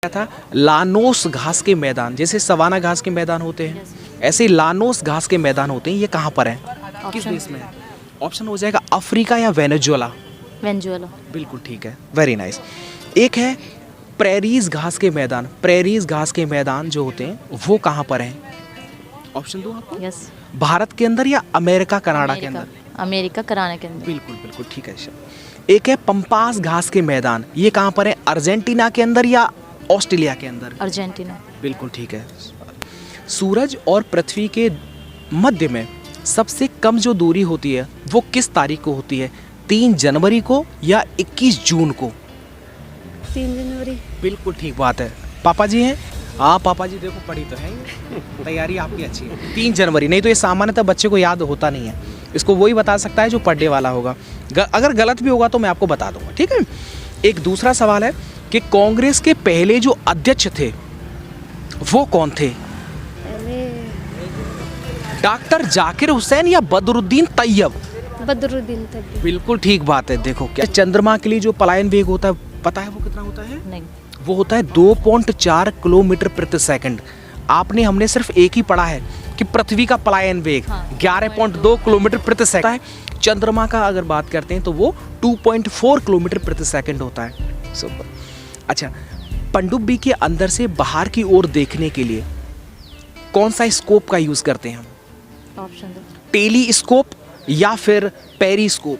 था लानोस घास के मैदान, जैसे सवाना घास के मैदान होते हैं ऐसे लानोस घास के मैदान होते हैं। ये कहाँ पर है, किस देश में है? ऑप्शन हो जाएगा अफ्रीका या वेनेजुएला। वेनेजुएला। बिल्कुल ठीक है, वेरी नाइस। एक है प्रेरीज घास के मैदान। प्रेरीज घास के मैदान जो होते हैं वो कहाँ पर हैं? ऑप्शन दो आपको। यस। भारत के अंदर या अमेरिका कनाडा के अंदर? अमेरिका कनाडा के अंदर। बिल्कुल बिल्कुल ठीक है। एक है पंपास घास के मैदान, ये कहाँ पर है? अर्जेंटीना के अंदर या ऑस्ट्रेलिया के अंदर? अर्जेंटीना। बिल्कुल ठीक है। सूरज और पृथ्वी के मध्य में सबसे कम जो दूरी होती है वो किस तारीख को होती है? 3 जनवरी को या 21 जून को? 3 जनवरी। बिल्कुल ठीक बात है। पापा जी हैं? हाँ पापा जी देखो पढ़ी तो है, तैयारी आपकी अच्छी है। 3 जनवरी, नहीं तो ये सामान्यतः बच्चे को याद होता नहीं है, इसको वही बता सकता है जो पढ़ने वाला होगा। अगर गलत भी होगा तो मैं आपको बता दूंगा, ठीक है। एक दूसरा सवाल है कि कांग्रेस के पहले जो अध्यक्ष थे वो कौन थे? डॉक्टर जाकिर हुसैन या बदरुद्दीन तैयब? बदरुद्दीन तैयब। बिल्कुल ठीक बात है। देखो क्या चंद्रमा के लिए जो पलायन वेग होता है पता है वो कितना होता है? नहीं। वो होता है 2.4 किलोमीटर प्रति सेकंड। हमने सिर्फ एक ही पढ़ा है कि पृथ्वी का पलायन वेग 11.2 किलोमीटर प्रति सेकंड है। चंद्रमा का अगर बात करते हैं तो वो 2.4 किलोमीटर प्रति सेकंड होता है। सुपर। अच्छा, पनडुब्बी के अंदर से बाहर की ओर देखने के लिए कौन सा स्कोप का यूज करते हैं हम? ऑप्शन दो। टेलीस्कोप या फिर पेरिस्कोप?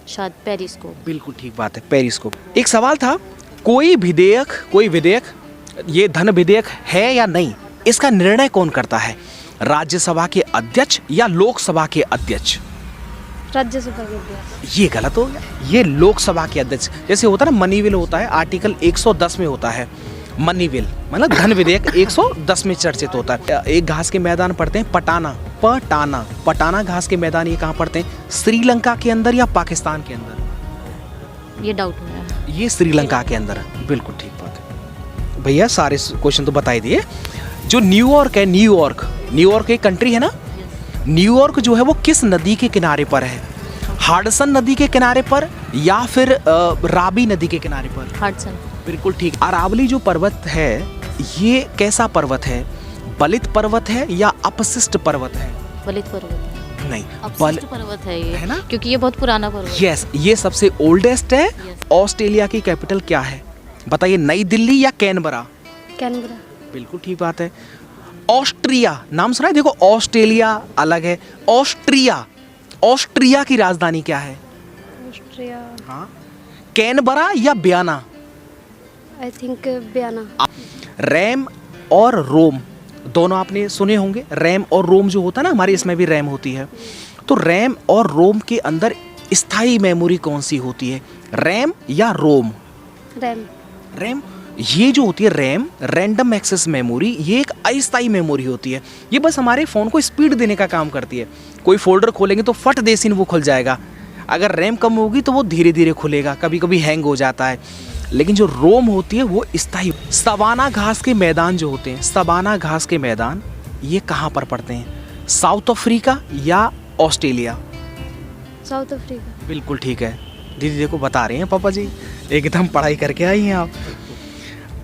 शायद पेरिस्कोप। बिल्कुल ठीक बात है, पेरिस्कोप। एक सवाल था, कोई विधेयक ये धन विधेयक है या नहीं, इसका निर्णय कौन करता है? राज्यसभा के अध्यक्ष या लोकसभा के अध्यक्ष? राज्यसभा के अध्यक्ष। ये गलत हो गया, ये लोकसभा के अध्यक्ष। जैसे होता है ना मनी बिल होता है, आर्टिकल 110 में होता है मनी बिल, मतलब धन विधेयक 110 में चर्चित होता है। एक घास के मैदान पढ़ते हैं पटाना घास के मैदान, ये कहाँ पढ़ते हैं? श्रीलंका के अंदर या पाकिस्तान के अंदर? ये डाउट में है। ये श्रीलंका के अंदर है। बिल्कुल ठीक बात है भैया, सारे क्वेश्चन तो बता ही दिए। जो न्यूयॉर्क है, न्यूयॉर्क एक कंट्री है ना, न्यूयॉर्क जो है वो किस नदी के किनारे पर है? हाडसन नदी के किनारे पर या फिर राबी नदी के किनारे पर? हाडसन। बिल्कुल ठीक। अरावली जो पर्वत है ये कैसा पर्वत है? बलित पर्वत है या अपशिष्ट पर्वत है? बलित पर्वत है। नहीं, अपशिष्ट पर्वत है ये, है ना, क्योंकि ये बहुत पुराना पर्वत है। यस, ये सबसे ओल्डेस्ट है। ऑस्ट्रेलिया की कैपिटल क्या है बताइए? नई दिल्ली या कैनबरा? कैनबरा। बिल्कुल ठीक बात है। ऑस्ट्रिया नाम सुना है? देखो ऑस्ट्रेलिया अलग है, ऑस्ट्रिया की राजधानी क्या है? ऑस्ट्रिया। हाँ, कैनबरा या ब्याना? I think Bayana. रैम और रोम दोनों आपने सुने होंगे। रैम और रोम जो होता है ना, हमारे इसमें भी रैम होती है। तो रैम और रोम के अंदर स्थायी मेमोरी कौन सी होती है? रैम या रोम? रैम। ये जो होती है रैम, रैंडम एक्सेस मेमोरी, ये एक अस्थायी मेमोरी होती है। ये बस हमारे फ़ोन को स्पीड देने का काम करती है। कोई फोल्डर खोलेंगे तो फट देसिन वो खुल जाएगा। अगर रैम कम होगी तो वो धीरे धीरे खुलेगा, कभी कभी हैंग हो जाता है। लेकिन जो रोम होती है वो स्थायी। सवाना घास के मैदान जो होते हैं, सवाना घास के मैदान ये कहाँ पर पड़ते हैं? साउथ अफ्रीका या ऑस्ट्रेलिया? South Africa. बिल्कुल ठीक है। दीदी देखो बता रहे हैं पापा जी, एकदम पढ़ाई करके आई हैं आप।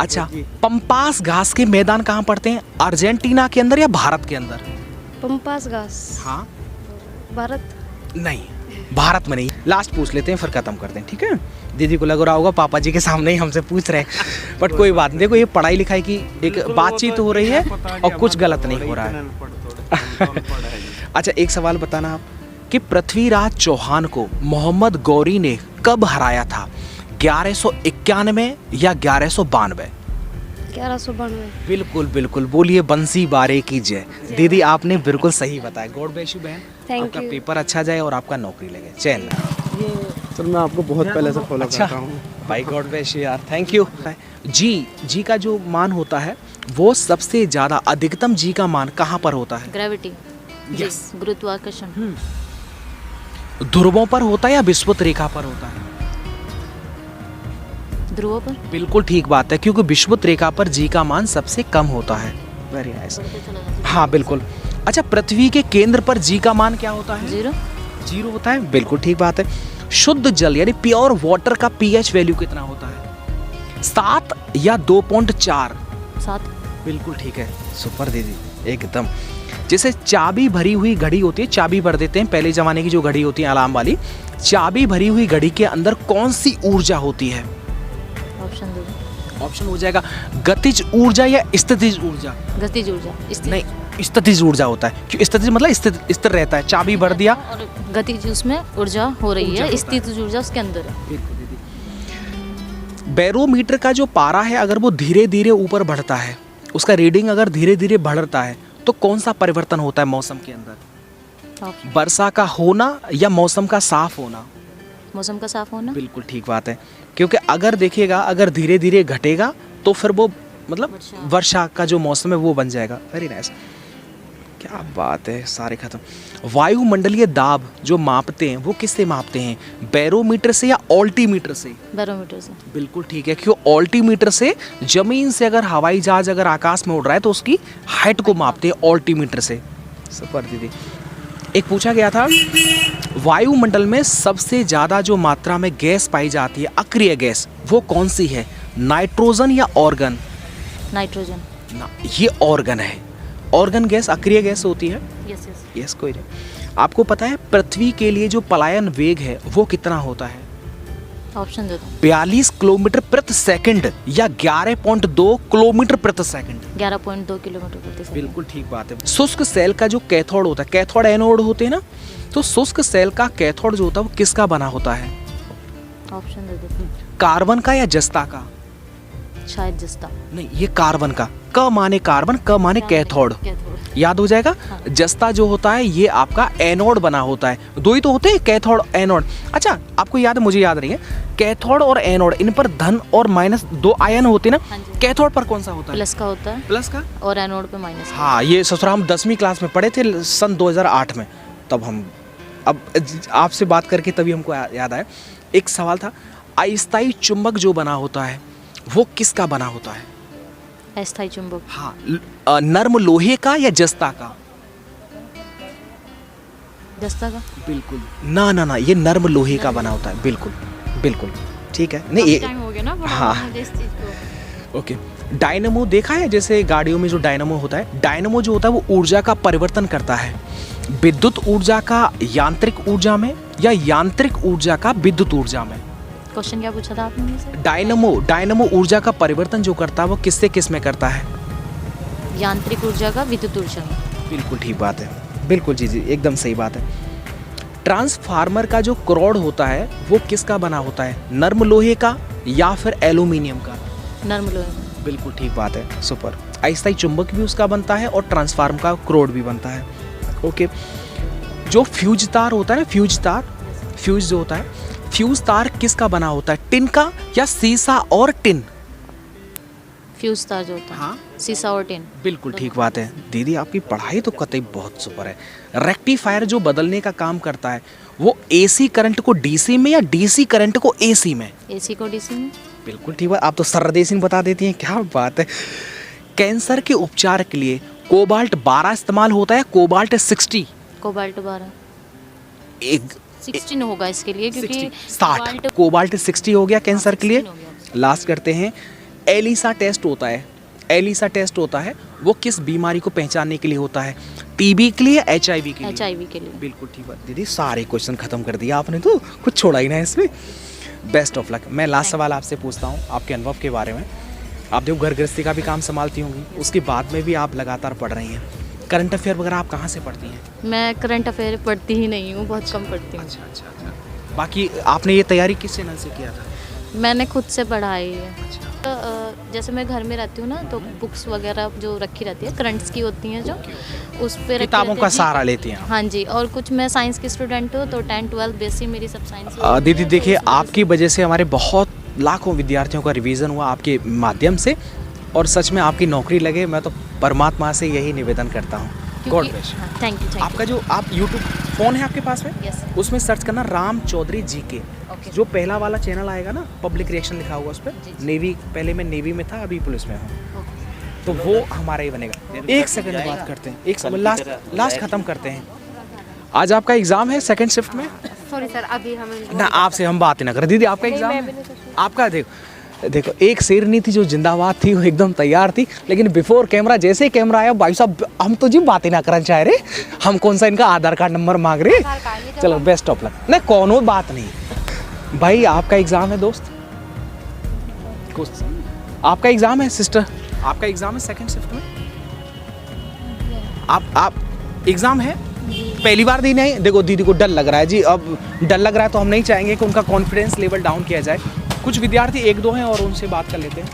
अच्छा, पंपास घास के मैदान कहाँ पड़ते हैं? अर्जेंटीना के अंदर या भारत के अंदर? पंपास घास। हाँ, भारत। नहीं, भारत में नहीं। लास्ट पूछ लेते हैं फिर खत्म करते हैं, ठीक है। दीदी को लग रहा होगा पापा जी के सामने ही हमसे पूछ रहे हैं, बट कोई बात नहीं। देखो ये पढ़ाई लिखाई की एक बातचीत हो रही है और कुछ गलत नहीं हो रहा है। अच्छा, एक सवाल बताना आप कि पृथ्वीराज चौहान को मोहम्मद गौरी ने कब हराया था? 1191 या 1192? 1192। बिल्कुल बिल्कुल, बोलिए बंसी बारे की जय। दीदी आपने बिल्कुल सही बताया। गॉड ब्लेस यू बहन, आपका पेपर अच्छा जाए और आपका नौकरी लगे। चल सर, मैं आपको बहुत पहले से फॉलो करता हूँ भाई। गॉड ब्लेस यू यार, थैंक यू। जी का जो मान होता है वो सबसे ज्यादा अधिकतम जी का मान कहाँ पर होता है? ग्रेविटी। यस, गुरुत्वाकर्षण। ध्रुवों पर होता है या विषुवत रेखा पर होता है? ध्रुवों पर। बिल्कुल ठीक बात है, क्योंकि विषुवत रेखा पर जी का मान सबसे कम होता है। Very nice. हाँ बिल्कुल। अच्छा, पृथ्वी के केंद्र पर जी का मान क्या होता है? 0 होता है। बिल्कुल ठीक बात है। शुद्ध जल यानी प्योर वाटर का पीएच वैल्यू कितना होता है? 7 या 2.4? 7 बिल्कुल ठीक है, सुपर दीदी एकदम। जैसे चाबी भरी हुई घड़ी होती है, चाबी भर देते हैं, पहले ज़माने की जो घड़ी होती है अलार्म वाली, चाबी भरी हुई घड़ी के अंदर कौन सी ऊर्जा होती है? ऑप्शन दो। ऑप्शन हो जाएगा गतिज ऊर्जा या स्थितिज ऊर्जा? गतिज ऊर्जा। नहीं, स्थितिज ऊर्जा होता है, क्योंकि स्थितिज मतलब स्थिर रहता है, चाबी भर दिया। और गतिज उसमें ऊर्जा हो रही ऊर्जा है, होता स्थितिज ऊर्जा उसके अंदर है। बैरोमीटर का जो पारा है अगर वो धीरे धीरे ऊपर बढ़ता है, उसका रीडिंग अगर धीरे धीरे बढ़ता है, तो कौन सा परिवर्तन होता है मौसम के अंदर? ऑप्शन। वर्षा का होना या मौसम का साफ होना? मौसम का साफ होना। बिल्कुल ठीक बात है, क्योंकि अगर देखिएगा अगर धीरे धीरे घटेगा तो फिर वो मतलब वर्षा का जो मौसम है वो बन जाएगा। वेरी नाइस, क्या बात है, सारे खत्म। वायुमंडलीय दाब जो मापते हैं वो किससे मापते हैं? बैरोमीटर से या ऑल्टीमीटर से? बैरोमीटर से। बिल्कुल ठीक है, क्योंकि ऑल्टीमीटर से जमीन से अगर हवाई जहाज अगर आकाश में उड़ रहा है तो उसकी हाइट को मापते हैं ऑल्टीमीटर से। सुपर दीदी। एक पूछा गया था, वायुमंडल में सबसे ज़्यादा जो मात्रा में गैस पाई जाती है, अक्रिय गैस, वो कौन सी है? नाइट्रोजन या ऑर्गन? नाइट्रोजन। ना, ये ऑर्गन है। ऑर्गन गैस अक्रिय गैस होती है। Yes yes. यस, कोई नहीं। आपको पता है पृथ्वी के लिए जो पलायन वेग है वो कितना होता है? ऑप्शन दे दो। 42 किलोमीटर प्रति सेकंड या 11.2 किलोमीटर प्रति सेकंड? 11.2 किलोमीटर प्रति सेकंड। बिल्कुल ठीक बात है। शुष्क सेल का जो कैथोड होता है, कैथोड एनोड होते हैं ना, तो शुष्क सेल का कैथोड जो होता है वो किसका बना होता है? ऑप्शन दे दो। कार्बन का या जस्ता का? शायद जस्ता। नहीं, ये कार्बन का। क माने कार्बन, क माने कैथोड, याद हो जाएगा। हाँ। जस्ता जो होता है ये आपका एनोड बना होता है। दो ही तो होते हैं, कैथोड एनोड। अच्छा, आपको याद है, मुझे याद नहीं है, कैथोड और एनोड इन पर धन और माइनस 2 आयन होते हैं हाँ ना, जी। कैथोड पर कौन सा होता है? प्लस का होता है प्लस का। और एनोड पे माइनस का। हाँ, ये ससुरा हम 10वीं क्लास में पढ़े थे सन 2008 में, तब हम, अब आपसे बात करके तभी हमको याद आया। एक सवाल था, अस्थायी चुंबक जो बना होता है वो किसका बना होता है? अस्थायी चुंबक। हाँ, नर्म लोहे का या जस्ता का? जस्ता का। बिल्कुल ना ना ना, ये नर्म लोहे का बना होता है। बिल्कुल बिल्कुल ठीक है। नहीं, ये टाइम हो गया ना, हाँ। मुझे इस चीज को। ओके। डायनमो देखा है, जैसे गाड़ियों में जो डायनमो होता है, डायनमो जो होता है वो ऊर्जा का परिवर्तन करता है, विद्युत ऊर्जा का यांत्रिक ऊर्जा में या यांत्रिक ऊर्जा का विद्युत ऊर्जा में? क्वेश्चन क्या पूछा था आपने मुझसे? डायनमो ऊर्जा का परिवर्तन जो करता है वो किससे किस में करता है? यांत्रिक ऊर्जा का विद्युत ऊर्जा में। बिल्कुल ठीक बात है, बिल्कुल जी जी, एकदम सही बात है। ट्रांसफार्मर का जो क्रोड होता है वो किसका बना होता है? नर्म लोहे का या फिर एल्यूमिनियम का? नर्म लोहे। बिल्कुल ठीक बात है, सुपर। अस्थायी चुंबक भी उसका बनता है और ट्रांसफार्मर का क्रोड भी बनता है। ओके। जो फ्यूज तार होता है ना, फ्यूज जो होता है, फ्यूज तार किसका बना होता है? टिन का या सीसा और टिन? फ्यूज तार जो होता है, हाँ, सीसा और टिन। बिल्कुल ठीक बात है दीदी, आपकी पढ़ाई तो कतई बहुत सुपर है। रेक्टिफायर जो बदलने का काम करता है वो एसी करंट को डीसी में या डीसी करंट को एसी में? एसी को डीसी में। बिल्कुल ठीक बात, आप तो सरदेसी बता देती हैं, क्या बात है। कैंसर के उपचार के लिए कोबाल्ट 12 इस्तेमाल होता है, कोबाल्ट 60? कोबाल्ट 12। एक 16 होगा इसके लिए, क्योंकि 60, कोबाल्ट 60 हो गया कैंसर के लिए। 16 हो गया। लास्ट करते हैं, एलिसा टेस्ट होता है, एलिसा टेस्ट होता है वो किस बीमारी को पहचानने के लिए होता है? टीबी के लिए, एचआईवी के लिए? एचआईवी के लिए। बिल्कुल ठीक बात दीदी, सारे क्वेश्चन खत्म कर दिया आपने, तो कुछ छोड़ा ही ना इसमें। Best of luck. मैं लास्ट सवाल आपसे पूछता हूँ आपके अनुभव के बारे में। आप देखो घर गृहस्थी का भी काम संभालती होंगी, उसके बाद में भी आप लगातार पढ़ रही हैं। करंट अफेयर वगैरह आप कहाँ से पढ़ती हैं? मैं करंट अफेयर पढ़ती ही नहीं हूँ, बहुत कम पढ़ती हूँ। अच्छा। बाकी आपने ये तैयारी किस चैनल से किया था? मैंने खुद से पढ़ाई है। जैसे मैं घर में रहती हूँ ना, तो बुक्स वगैरह जो रखी रहती है करंट्स की होती हैं, जो उस पे किताबों का सहारा लेती हैं? हाँ जी। और कुछ मैं साइंस की स्टूडेंट हूँ, तो 10 12 बेसिक मेरी सब साइंस। दीदी देखिए, आपकी वजह से हमारे बहुत लाखों विद्यार्थियों का रिवीजन हुआ आपके माध्यम से, और सच में आपकी नौकरी लगे, मैं तो परमात्मा से यही निवेदन करता हूँ। God bless. Thank you. आपका जो आप यूट्यूब फ़ोन है आपके पास में? यस। उसमें सर्च करना राम चौधरी जी के। ओके। जो पहला वाला चैनल आएगा ना, पब्लिक रिएक्शन लिखा हुआ उस पर, नेवी, पहले मैं नेवी में था, अभी पुलिस में हूँ, तो वो हमारा ही बनेगा। एक सेकंड बात करते हैं, एक सेकंड, लास्ट ख़त्म करते हैं। आज आपका एग्ज़ाम है सेकंड शिफ्ट में? सॉरी सर, अभी हमें ना, आपसे हम बात ही ना करें दीदी, आपका एग्ज़ाम है, आपका देखो देखो एक शेरनी थी जो जिंदाबाद थी, वो एकदम तैयार थी, लेकिन बिफोर कैमरा जैसे ही कैमरा आया भाई साहब हम तो जी बात ही ना करना चाह रहे, हम कौन सा इनका आधार कार्ड नंबर मांग रहे। चलो बेस्ट ऑफ लक। नहीं कोनो बात नहीं भाई, आपका एग्जाम है दोस्त, कुछ आपका एग्जाम है सिस्टर, आपका एग्जाम है सेकंड शिफ्ट में, आप एग्जाम है पहली बार देने आए। देखो दीदी को डर लग रहा है जी, अब डर लग रहा है तो हम नहीं चाहेंगे कि उनका कॉन्फिडेंस लेवल डाउन किया जाए। कुछ विद्यार्थी एक दो हैं और उनसे बात कर लेते हैं।